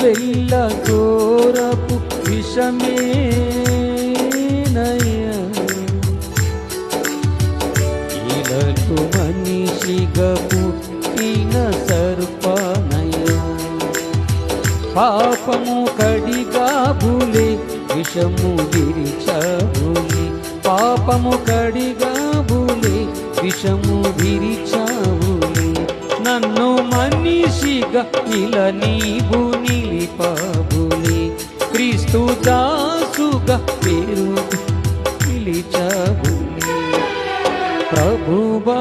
వెళ్ళ ఘోరపు విషమేనయ్యా, ఇలకు మనిషిగా పుట్టిన సర్పనయ్యా. పాపము కడిగాబులే విషము విరిచావులే, పాపము కడిగాబులే విషము విరిచావులే. నన్ను మనిషిగా ఇలా నీవు నిలిపావులే, క్రీస్తు దాసుగా పేరు పిలిచావులే. ప్రభువా